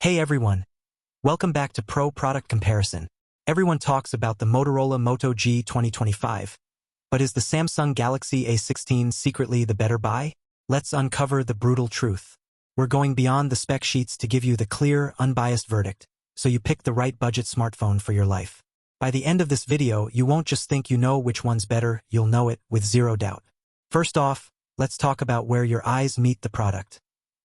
Hey everyone, welcome back to Pro Product Comparison. Everyone talks about the Motorola Moto G 2025, but is the Samsung Galaxy A16 secretly the better buy? Let's uncover the brutal truth. We're going beyond the spec sheets to give you the clear, unbiased verdict, so you pick the right budget smartphone for your life. By the end of this video, you won't just think you know which one's better, you'll know it with zero doubt. First off, let's talk about where your eyes meet the product.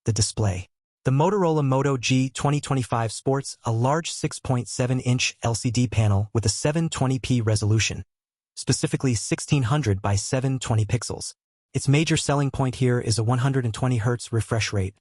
The display. The Motorola Moto G 2025 sports a large 6.7-inch LCD panel with a 720p resolution, specifically 1600 by 720 pixels. Its major selling point here is a 120 Hz refresh rate,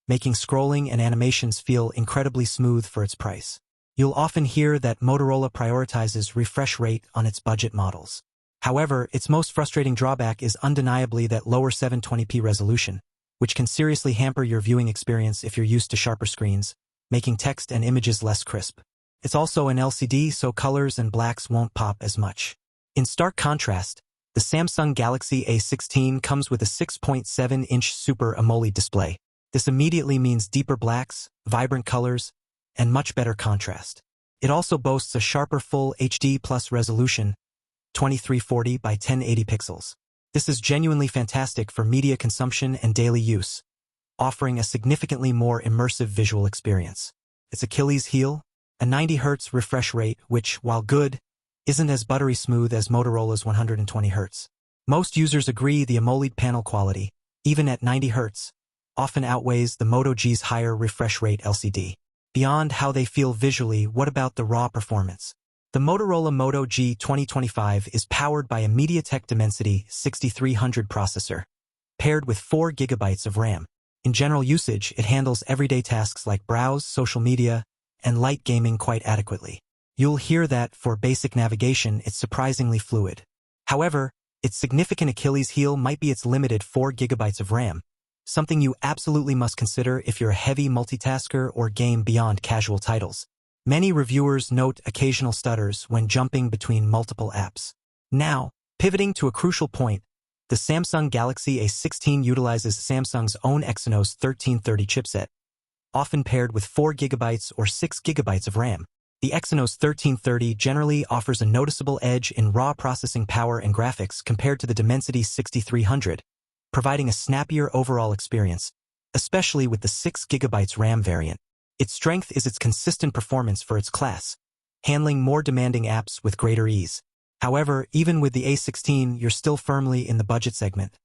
making scrolling and animations feel incredibly smooth for its price. You'll often hear that Motorola prioritizes refresh rate on its budget models. However, its most frustrating drawback is undeniably that lower 720p resolution, which can seriously hamper your viewing experience if you're used to sharper screens, making text and images less crisp. It's also an LCD, so colors and blacks won't pop as much. In stark contrast, the Samsung Galaxy A16 comes with a 6.7-inch Super AMOLED display. This immediately means deeper blacks, vibrant colors, and much better contrast. It also boasts a sharper Full HD Plus resolution, 2340 by 1080 pixels. This is genuinely fantastic for media consumption and daily use, offering a significantly more immersive visual experience. Its Achilles heel, a 90 Hz refresh rate which, while good, isn't as buttery smooth as Motorola's 120 Hz. Most users agree the AMOLED panel quality, even at 90 Hz, often outweighs the Moto G's higher refresh rate LCD. Beyond how they feel visually, what about the raw performance? The Motorola Moto G 2025 is powered by a MediaTek Dimensity 6300 processor, paired with 4 GB of RAM. In general usage, it handles everyday tasks like browse, social media, and light gaming quite adequately. You'll hear that for basic navigation, it's surprisingly fluid. However, its significant Achilles heel might be its limited 4 GB of RAM, something you absolutely must consider if you're a heavy multitasker or game beyond casual titles. Many reviewers note occasional stutters when jumping between multiple apps. Now, pivoting to a crucial point, the Samsung Galaxy A16 utilizes Samsung's own Exynos 1330 chipset, often paired with 4 GB or 6 GB of RAM. The Exynos 1330 generally offers a noticeable edge in raw processing power and graphics compared to the Dimensity 6300, providing a snappier overall experience, especially with the 6 GB RAM variant. Its strength is its consistent performance for its class, handling more demanding apps with greater ease. However, even with the A16, you're still firmly in the budget segment.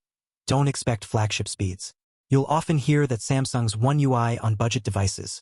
Don't expect flagship speeds. You'll often hear that Samsung's One UI on budget devices,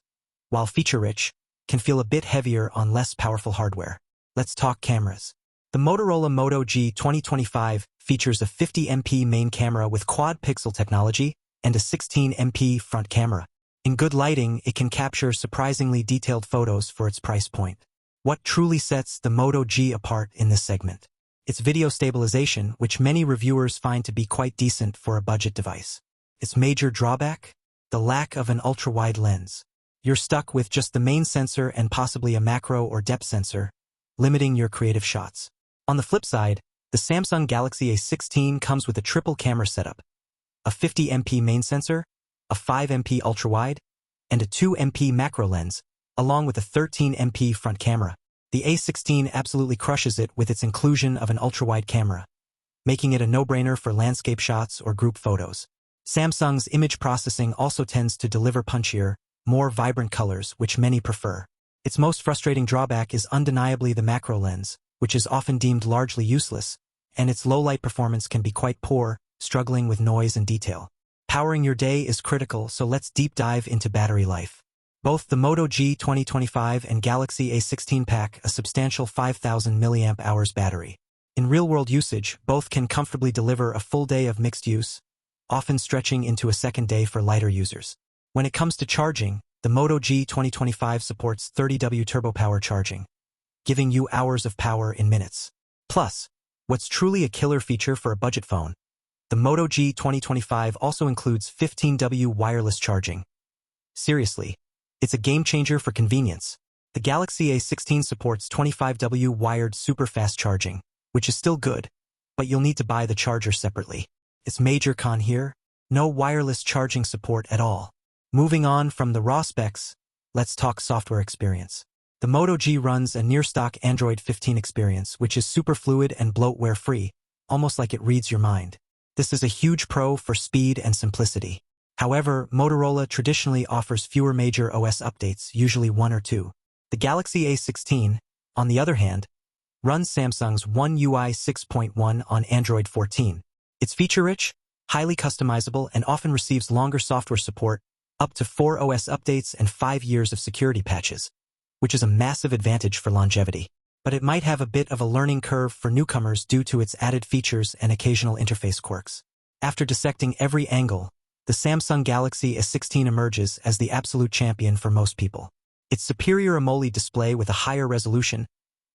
while feature-rich, can feel a bit heavier on less powerful hardware. Let's talk cameras. The Motorola Moto G 2025 features a 50MP main camera with quad-pixel technology and a 16MP front camera. In good lighting, it can capture surprisingly detailed photos for its price point. What truly sets the Moto G apart in this segment? Its video stabilization, which many reviewers find to be quite decent for a budget device. Its major drawback? The lack of an ultra-wide lens. You're stuck with just the main sensor and possibly a macro or depth sensor, limiting your creative shots. On the flip side, the Samsung Galaxy A16 comes with a triple camera setup, a 50MP main sensor, a 5MP ultrawide, and a 2MP macro lens, along with a 13MP front camera. The A16 absolutely crushes it with its inclusion of an ultrawide camera, making it a no-brainer for landscape shots or group photos. Samsung's image processing also tends to deliver punchier, more vibrant colors, which many prefer. Its most frustrating drawback is undeniably the macro lens, which is often deemed largely useless, and its low-light performance can be quite poor, struggling with noise and detail. Powering your day is critical, so let's deep dive into battery life. Both the Moto G 2025 and Galaxy A16 pack a substantial 5,000 mAh battery. In real-world usage, both can comfortably deliver a full day of mixed use, often stretching into a second day for lighter users. When it comes to charging, the Moto G 2025 supports 30W turbo power charging, giving you hours of power in minutes. Plus, what's truly a killer feature for a budget phone, the Moto G 2025 also includes 15W wireless charging. Seriously, it's a game-changer for convenience. The Galaxy A16 supports 25W wired super-fast charging, which is still good, but you'll need to buy the charger separately. Its major con here? No wireless charging support at all. Moving on from the raw specs, let's talk software experience. The Moto G runs a near-stock Android 15 experience, which is super fluid and bloatware-free, almost like it reads your mind. This is a huge pro for speed and simplicity. However, Motorola traditionally offers fewer major OS updates, usually 1 or 2. The Galaxy A16, on the other hand, runs Samsung's One UI 6.1 on Android 14. It's feature-rich, highly customizable, and often receives longer software support, up to 4 OS updates and 5 years of security patches, which is a massive advantage for longevity. But it might have a bit of a learning curve for newcomers due to its added features and occasional interface quirks. After dissecting every angle, the Samsung Galaxy A16 emerges as the absolute champion for most people. Its superior AMOLED display with a higher resolution,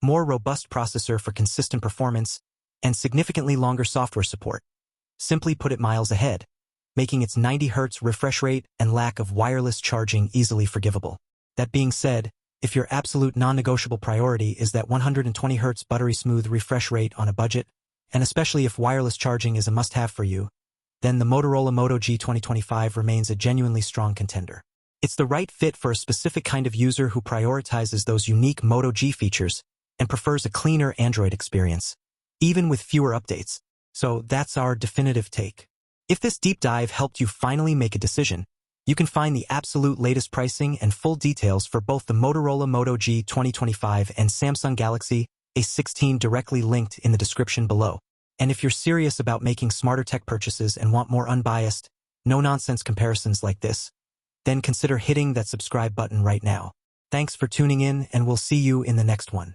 more robust processor for consistent performance, and significantly longer software support simply put it miles ahead, making its 90 Hz refresh rate and lack of wireless charging easily forgivable. That being said, if your absolute non-negotiable priority is that 120 Hz buttery smooth refresh rate on a budget, and especially if wireless charging is a must-have for you, then the Motorola Moto G 2025 remains a genuinely strong contender. It's the right fit for a specific kind of user who prioritizes those unique Moto G features and prefers a cleaner Android experience, even with fewer updates. So that's our definitive take. If this deep dive helped you finally make a decision, you can find the absolute latest pricing and full details for both the Motorola Moto G 2025 and Samsung Galaxy A16 directly linked in the description below. And if you're serious about making smarter tech purchases and want more unbiased, no-nonsense comparisons like this, then consider hitting that subscribe button right now. Thanks for tuning in, and we'll see you in the next one.